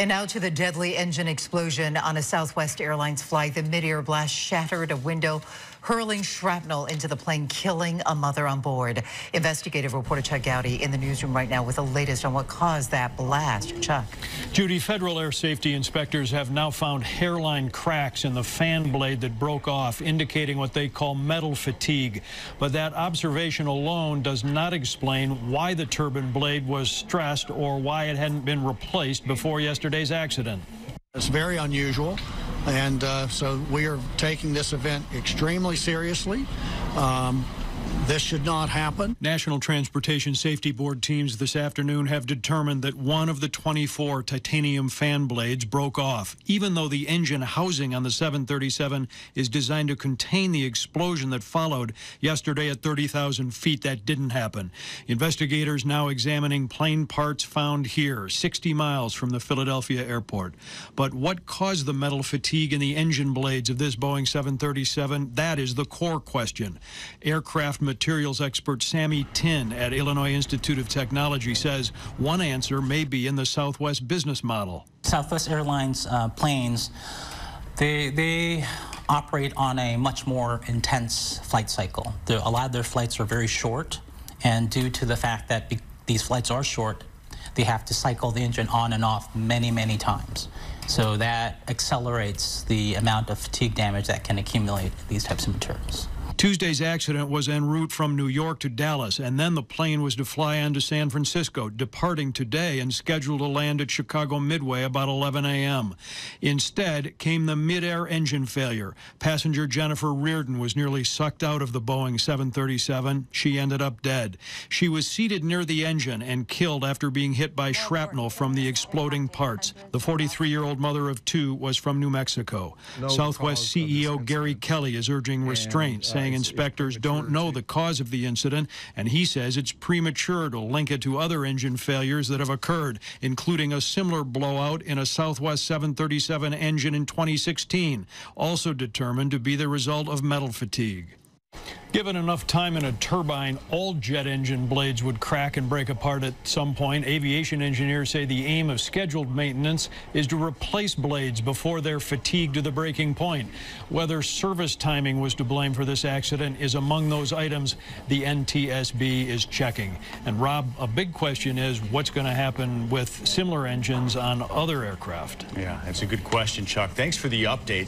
And now to the deadly engine explosion on a Southwest Airlines flight. The mid-air blast shattered a window, hurling shrapnel into the plane, killing a mother on board. Investigative reporter Chuck Goudie in the newsroom right now with the latest on what caused that blast. Chuck. Judy, federal air safety inspectors have now found hairline cracks in the fan blade that broke off, indicating what they call metal fatigue. But that observation alone does not explain why the turbine blade was stressed or why it hadn't been replaced before yesterday's accident. It's very unusual, and so we are taking this event extremely seriously. This should not happen. National Transportation Safety Board teams this afternoon have determined that one of the 24 titanium fan blades broke off, even though the engine housing on the 737 is designed to contain the explosion that followed yesterday at 30,000 feet. That didn't happen. Investigators now examining plane parts found here, 60 miles from the Philadelphia airport. But what caused the metal fatigue in the engine blades of this Boeing 737? That is the core question. Aircraft materials expert Sammy Tin at Illinois Institute of Technology says one answer may be in the Southwest business model. Southwest Airlines planes, they operate on a much more intense flight cycle. A lot of their flights are very short, and due to the fact that these flights are short, they have to cycle the engine on and off many, many times. So that accelerates the amount of fatigue damage that can accumulate in these types of materials. Tuesday's accident was en route from New York to Dallas, and then the plane was to fly on to San Francisco, departing today and scheduled to land at Chicago Midway about 11 a.m. Instead came the mid-air engine failure. Passenger Jennifer Reardon was nearly sucked out of the Boeing 737. She ended up dead. She was seated near the engine and killed after being hit by shrapnel from the exploding parts. The 43-year-old mother of two was from New Mexico. Southwest CEO Gary Kelly is urging restraint, saying inspectors don't know the cause of the incident, and he says it's premature to link it to other engine failures that have occurred, including a similar blowout in a Southwest 737 engine in 2016, also determined to be the result of metal fatigue. Given enough time in a turbine, all jet engine blades would crack and break apart at some point. Aviation engineers say the aim of scheduled maintenance is to replace blades before they're fatigued to the breaking point. Whether service timing was to blame for this accident is among those items the NTSB is checking. And Rob, a big question is what's going to happen with similar engines on other aircraft? Yeah, that's a good question, Chuck. Thanks for the update.